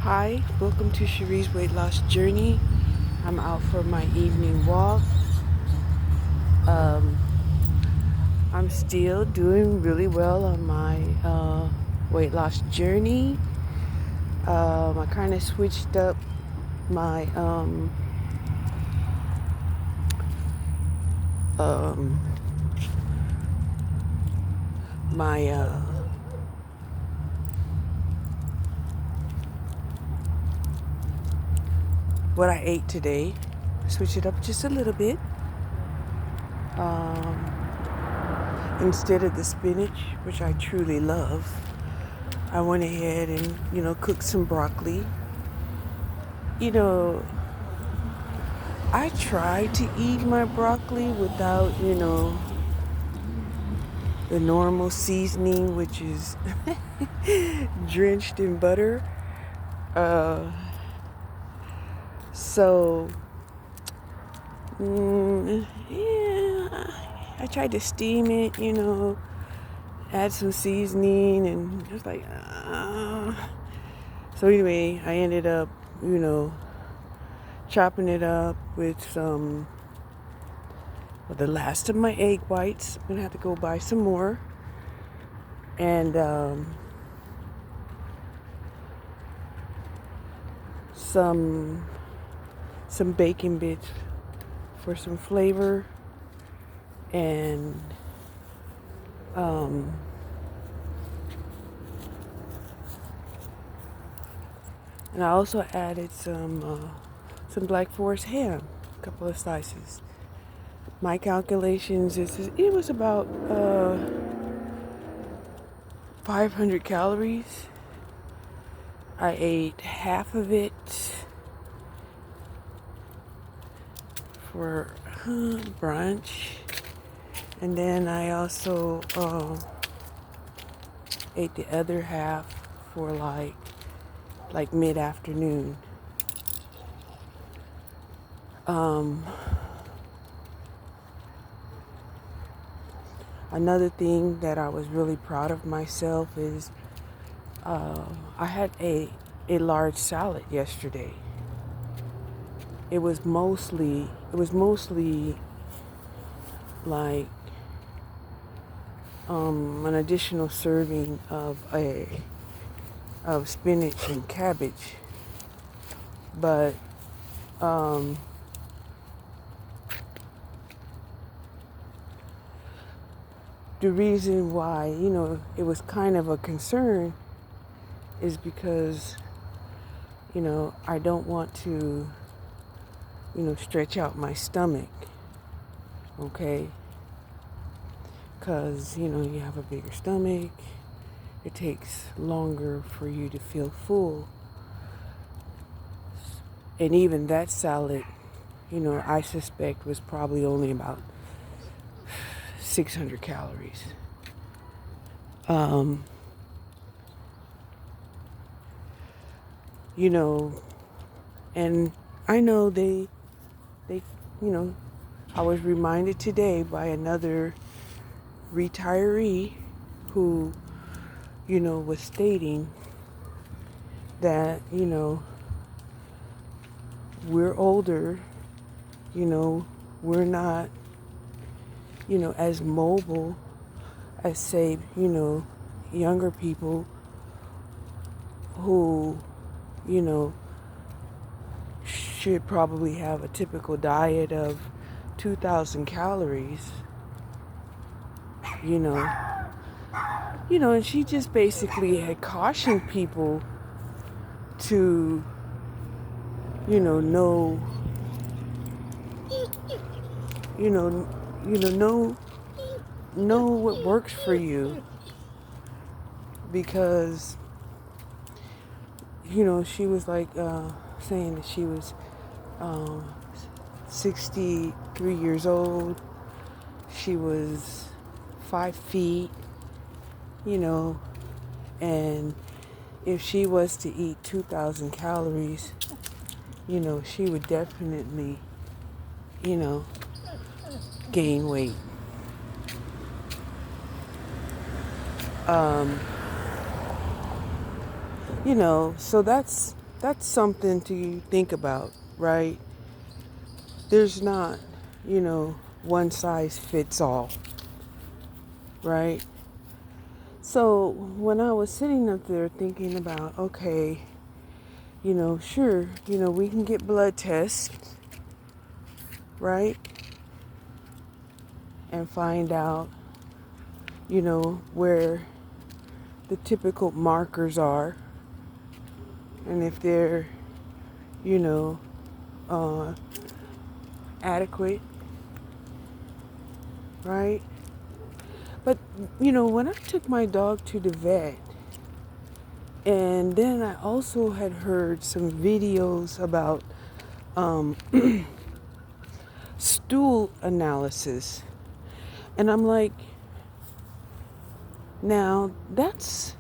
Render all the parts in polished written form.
Hi, welcome to Cherie's Weight Loss Journey. I'm out for my evening walk. Um, I'm still doing really well on my weight loss journey. I kind of switched up my um, my what I ate today. Switch it up just a little bit. Instead of the spinach, which I truly love, I went ahead and cooked some broccoli. You know, I try to eat my broccoli without, the normal seasoning, which is drenched in butter. Uh, so, yeah, I tried to steam it, add some seasoning, and just like, So anyway, I ended up, chopping it up with the last of my egg whites. I'm gonna have to go buy some more, and some bacon bits for some flavor, and and I also added some Black Forest ham, a couple of slices. My calculations it was about 500 calories. I ate half of it for brunch, and then I also ate the other half for like mid-afternoon. Another thing that I was really proud of myself is I had a large salad yesterday. It was mostly like an additional serving of spinach and cabbage, but the reason why it was kind of a concern is because I don't want to stretch out my stomach, okay? Because you have a bigger stomach, it takes longer for you to feel full. And even that salad, I suspect was probably only about 600 calories. And I know they, I was reminded today by another retiree who, was stating that, we're older, we're not, as mobile as, say, younger people who, should probably have a typical diet of 2,000 calories, and she just basically had cautioned people to, know, know what works for you, because, she was like saying that she was 63 years old. She was 5 feet, and if she was to eat 2,000 calories, she would definitely, gain weight. So that's that's something to think about, right? There's not, one size fits all, right? So when I was sitting up there thinking about, okay, sure, we can get blood tests, right? And find out, where the typical markers are, and if they're, you know, uh, adequate, right? But, when I took my dog to the vet, and then I also had heard some videos about um, stool analysis. And I'm like, now that's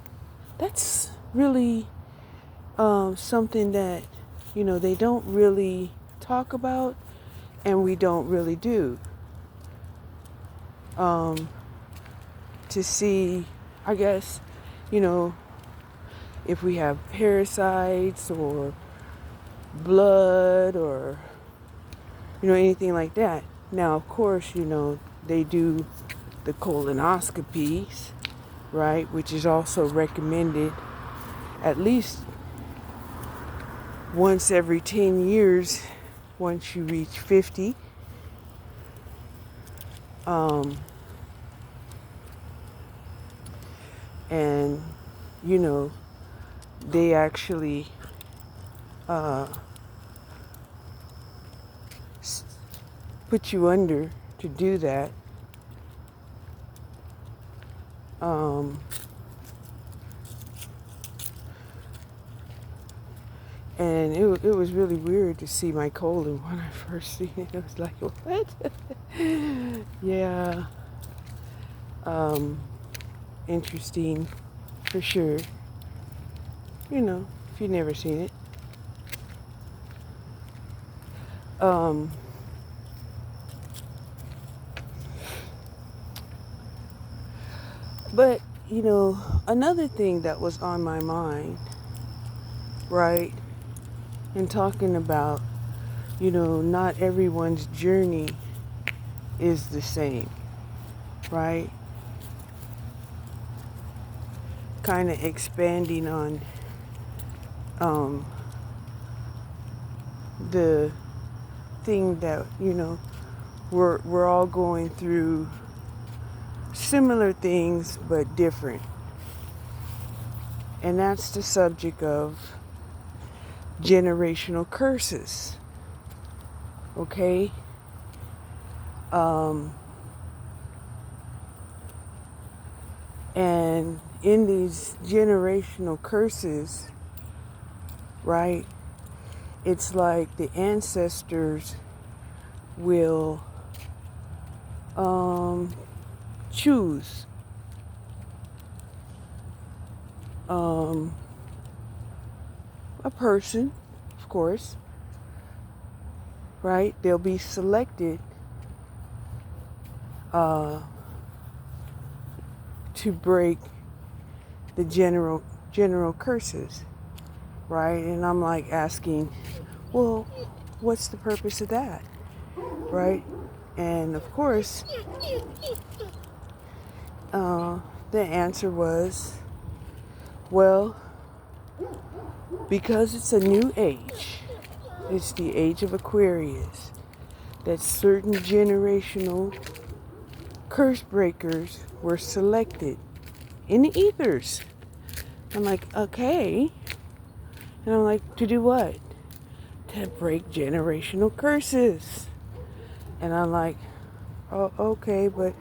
really something that, they don't really talk about and we don't really do. To see, I guess, you know, if we have parasites or blood or, anything like that. Now, of course, they do the colonoscopies, right, which is also recommended at least once every 10 years once you reach 50. And, they actually put you under to do that. And it was really weird to see my colon when I first seen it. It was like, what? Yeah. Interesting for sure. If you've never seen it. But, another thing that was on my mind, right, and talking about, not everyone's journey is the same, right? Kind of expanding on the thing that, we're all going through similar things but different. And that's the subject of generational curses. Okay? And in these generational curses, right, it's like the ancestors will choose a person, of course, right? They'll be selected to break the general curses, right? And I'm like asking, well, what's the purpose of that, right? And of course, the answer was, well, because it's a new age, it's the age of Aquarius, that certain generational curse breakers were selected in the ethers. I'm like, okay. And I'm like, to do what? To break generational curses. And I'm like, oh, okay, but,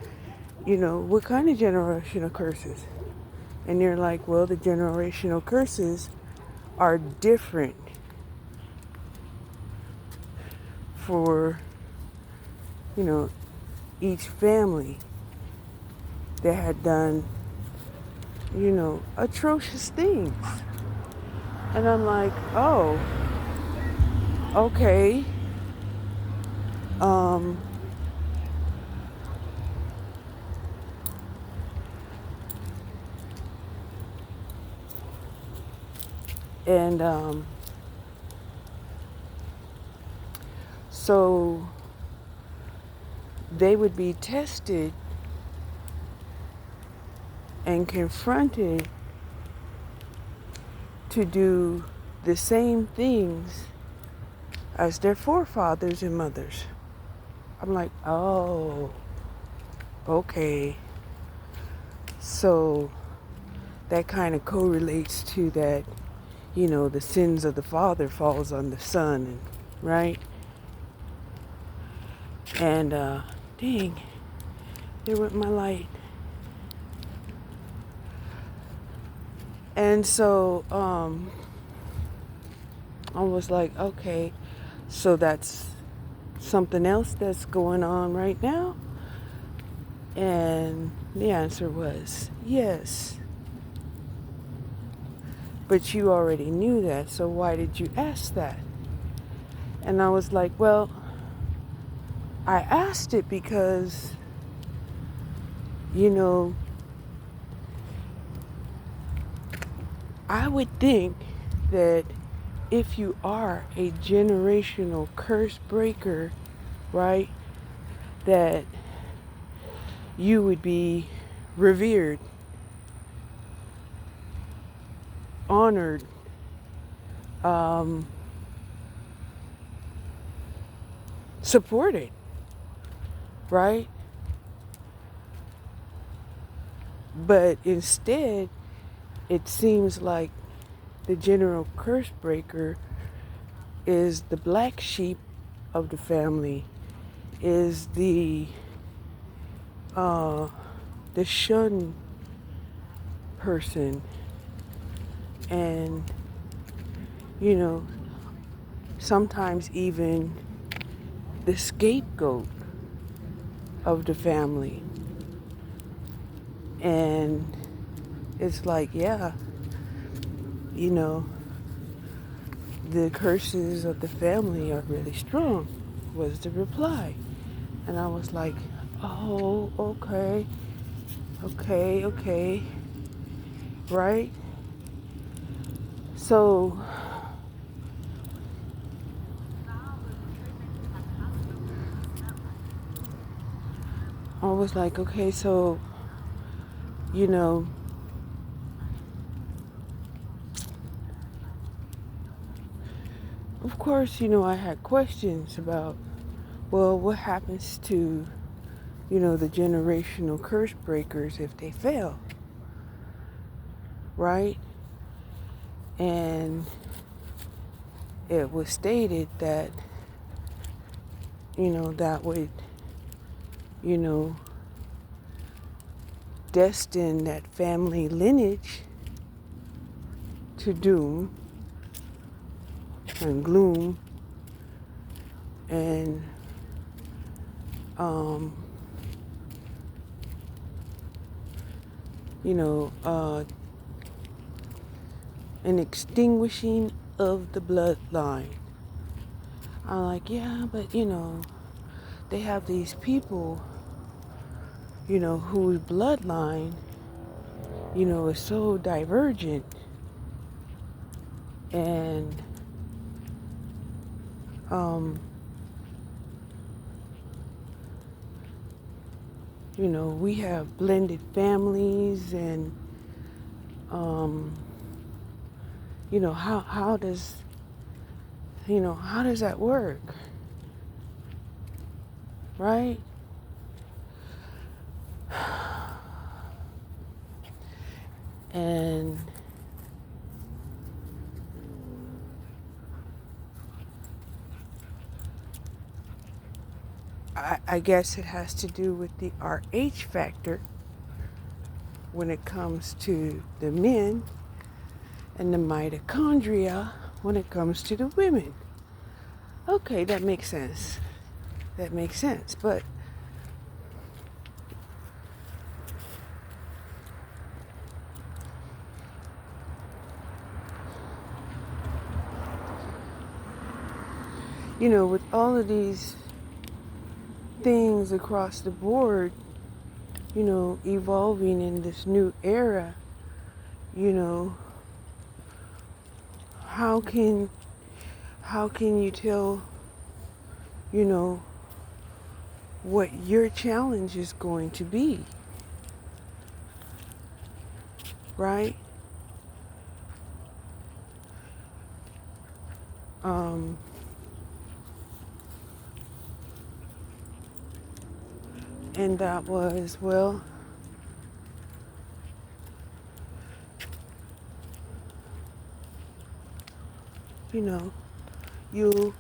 what kind of generational curses? And they're like, well, the generational curses are different for, each family that had done, atrocious things. And I'm like, oh, okay. And So they would be tested and confronted to do the same things as their forefathers and mothers. I'm like, oh, okay. So that kind of correlates to that, the sins of the father falls on the son, right? And dang, there went my light. And so I was like, okay, so that's something else that's going on right now? And the answer was yes. But you already knew that, so why did you ask that? And I was like, well, I asked it because, I would think that if you are a generational curse breaker, right, that you would be revered, honored, supported, right? But instead, it seems like the general curse breaker is the black sheep of the family, is the shunned person, and sometimes even the scapegoat of the family. And it's like, yeah, the curses of the family are really strong, was the reply. And I was like, oh, okay, right? So I was like, okay, so, of course, I had questions about, well, what happens to, the generational curse breakers if they fail, right? And it was stated that, that would, you know, destine that family lineage to doom and gloom and an extinguishing of the bloodline. I'm like, yeah, but they have these people, whose bloodline, is so divergent, and we have blended families, and how does how does that work, right? And I guess it has to do with the RH factor when it comes to the men, and the mitochondria when it comes to the women. Okay, that makes sense. That makes sense. But with all of these things across the board, evolving in this new era, how can you tell you know, what your challenge is going to be, right? Um, and that was, well, you know, you'll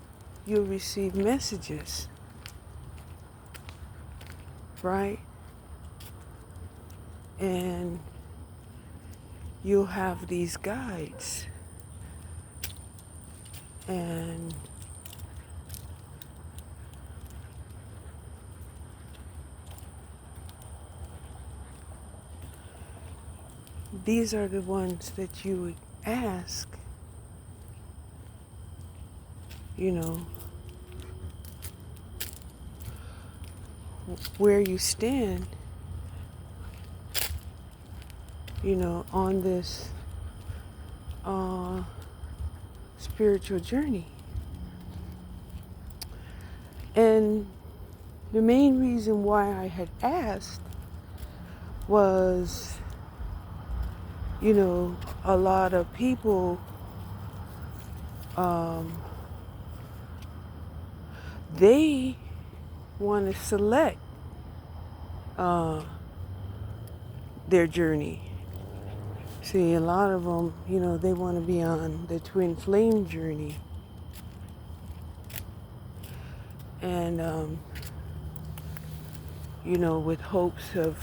you'll receive messages, right? And you'll have these guides, and these are the ones that you would ask, you know, where you stand, you know, on this spiritual journey. And the main reason why I had asked was, you know, a lot of people, they want to select uh, their journey. See, a lot of them, you know, they want to be on the twin flame journey. And, you know, with hopes of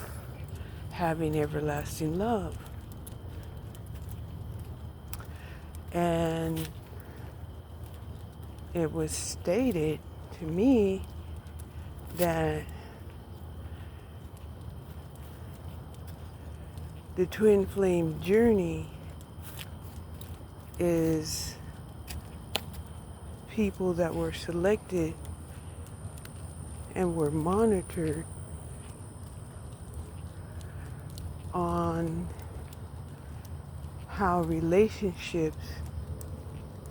having everlasting love. And it was stated to me that the twin flame journey is people that were selected and were monitored on how relationships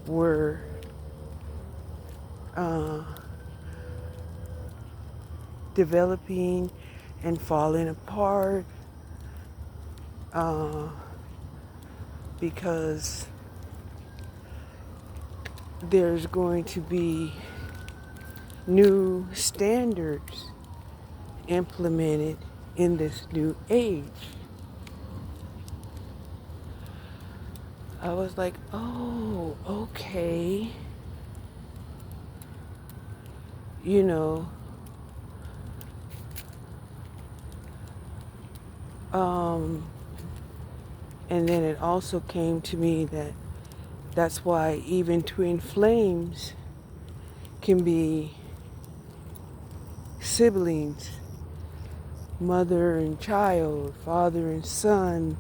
were developing and falling apart, because there's going to be new standards implemented in this new age. I was like, oh, okay. You know, and then it also came to me that that's why even twin flames can be siblings, mother and child, father and son,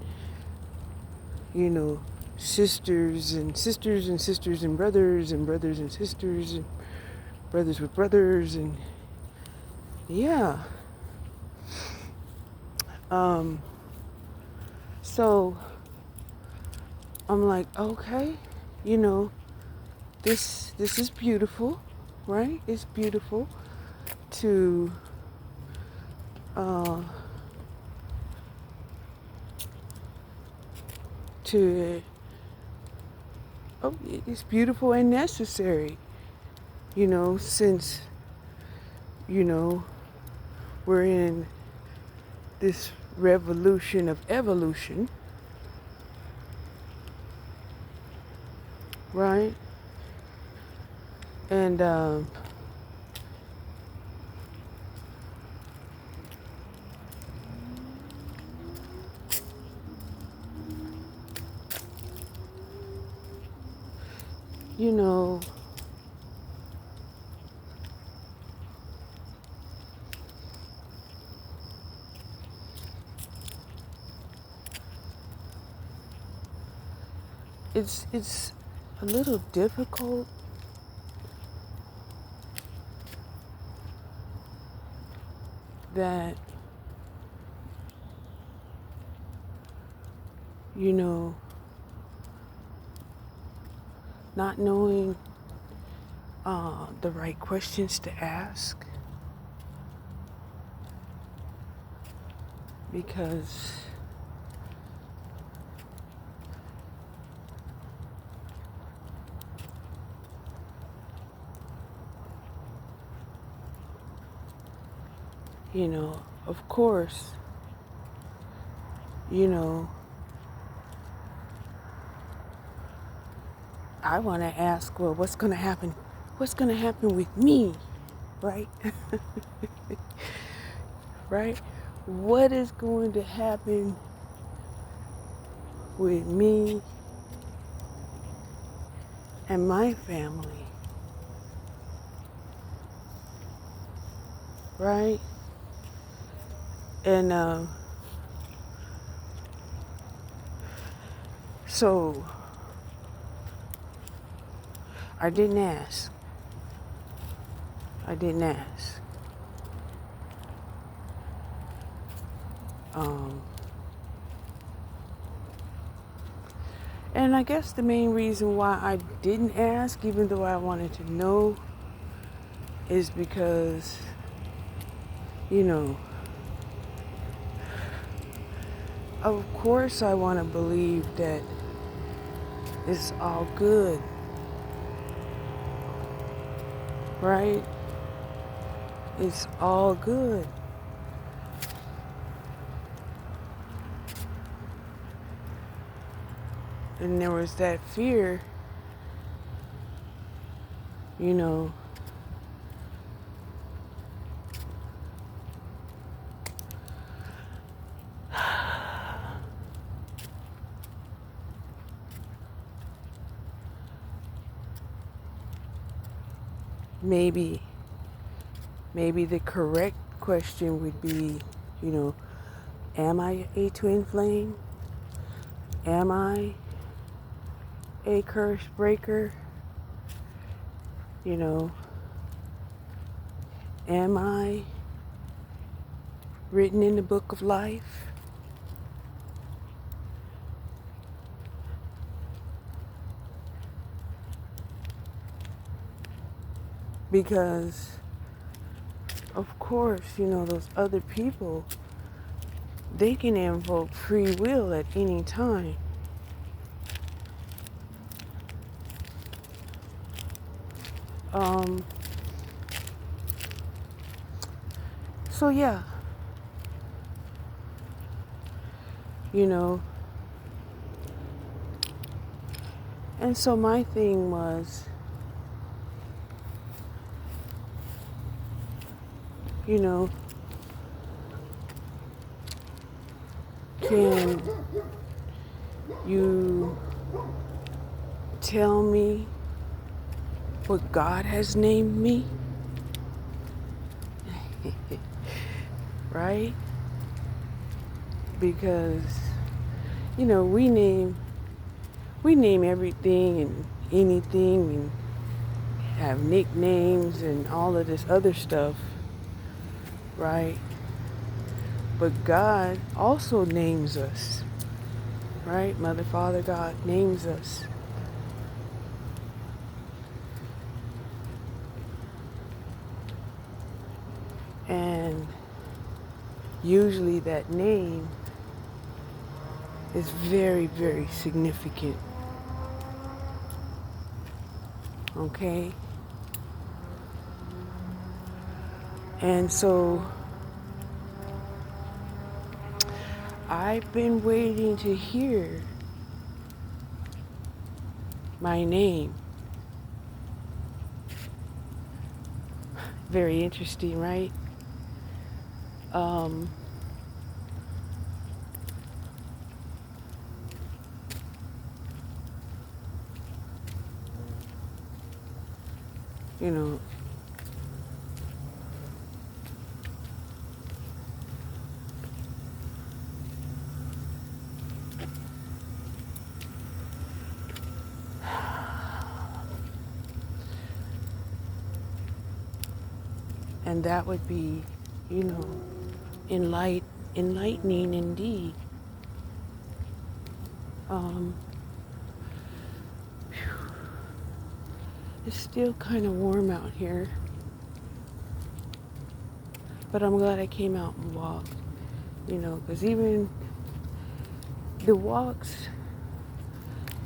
you know, sisters and sisters and sisters and brothers and sisters and brothers with brothers, and yeah. So I'm like, okay, you know, this is beautiful, right? It's beautiful to to oh, it's beautiful and necessary, you know, since, you know, we're in this revolution of evolution, right? And you know, it's a little difficult that, you know, not knowing the right questions to ask, because of course, you know, I want to ask, well, what's going to happen? What's going to happen with me, right? Right? What is going to happen with me and my family, right? And so I didn't ask. I didn't ask. And I guess the main reason why I didn't ask, even though I wanted to know, is because, of course I want to believe that it's all good, right? It's all good. And there was that fear, you know, maybe the correct question would be, am I a twin flame? Am I a curse breaker? Am I written in the book of life? Because, of course, those other people, they can invoke free will at any time. So yeah, and so my thing was, can you tell me what God has named me? Right? Because, we name everything and anything and have nicknames and all of this other stuff, right? But God also names us, right? Mother, Father, God names us. And usually that name is very, very significant. Okay? And so I've been waiting to hear my name. Very interesting, right? You know, and that would be, enlightening indeed. It's still kind of warm out here, but I'm glad I came out and walked, because even the walks,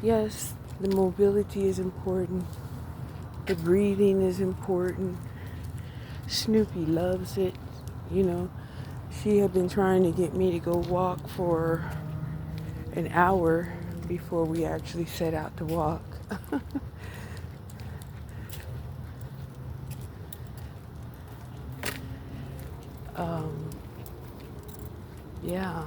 yes, the mobility is important, the breathing is important. Snoopy loves it, you know. She had been trying to get me to go walk for an hour before we actually set out to walk. um, yeah.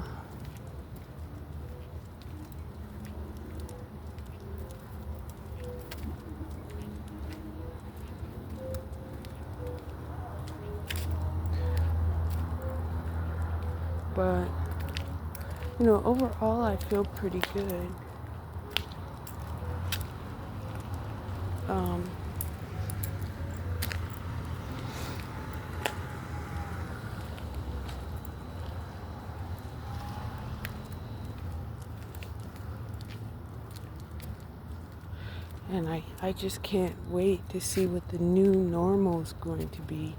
But, overall I feel pretty good. Um, and I just can't wait to see what the new normal is going to be.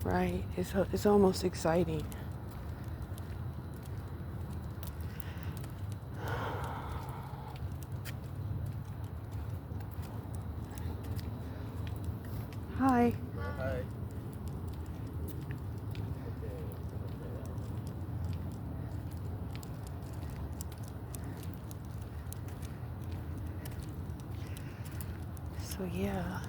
Right? It's almost exciting. Hi. Hi. So yeah.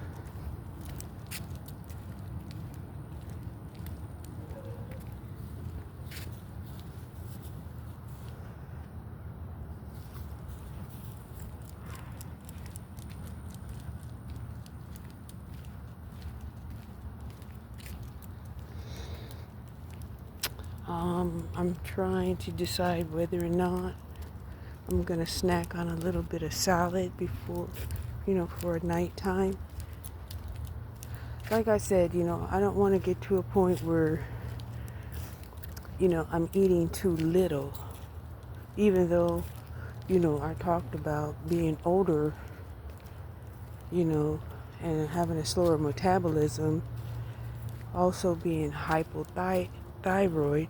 I'm trying to decide whether or not I'm gonna snack on a little bit of salad before, for nighttime. Like I said, I don't want to get to a point where, I'm eating too little. Even though, I talked about being older, and having a slower metabolism, also being hypothyroid.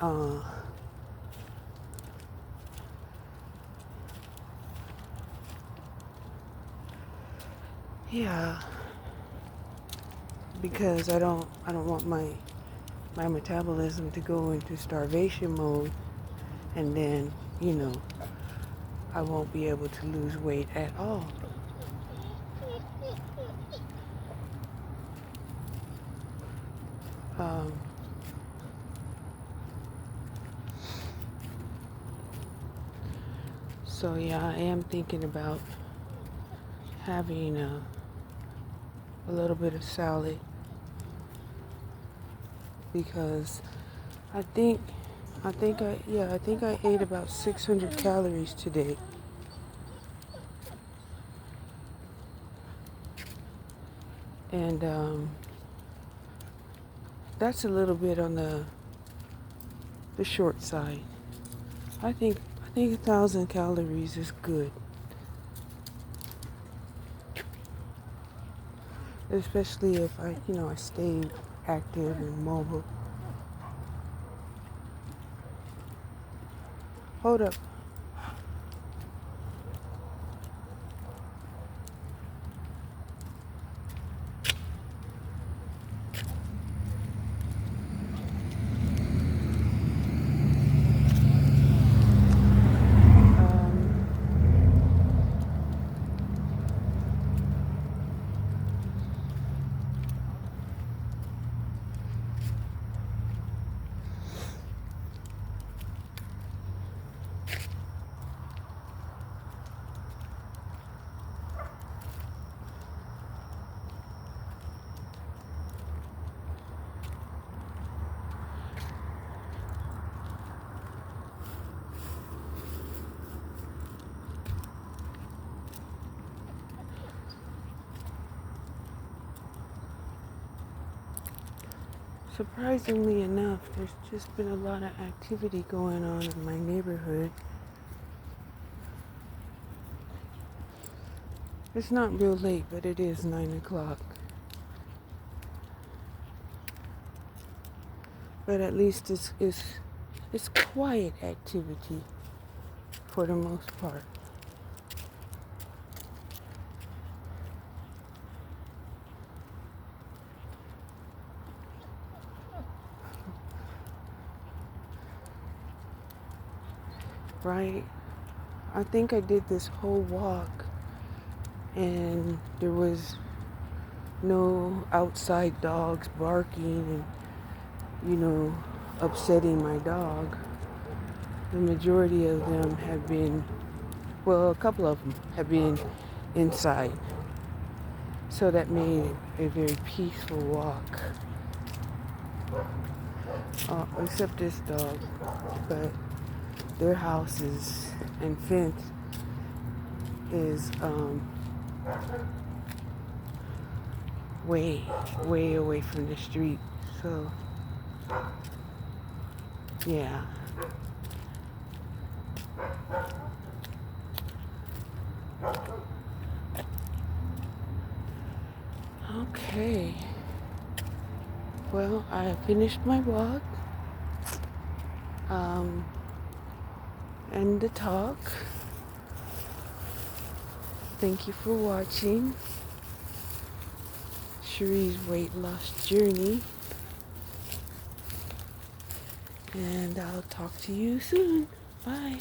Uh, yeah, because I don't want my metabolism to go into starvation mode, and then, I won't be able to lose weight at all. Um, so yeah, I am thinking about having a little bit of salad, because I think I think I ate about 600 calories today. And that's a little bit on the short side. I think 1,000 calories is good, especially if I stay active and mobile. Hold up. Um, Surprisingly enough, there's just been a lot of activity going on in my neighborhood. It's not real late, but it is 9 o'clock. But at least it's quiet activity for the most part. Right? I think I did this whole walk and there was no outside dogs barking and, upsetting my dog. The majority of them have been, well, a couple of them have been inside. So that made it a very peaceful walk. Except this dog, but their houses and fence is way away from the street. So yeah. Okay. Well, I finished my walk. And the talk. Thank you for watching Cherie's weight loss journey. And I'll talk to you soon. Bye.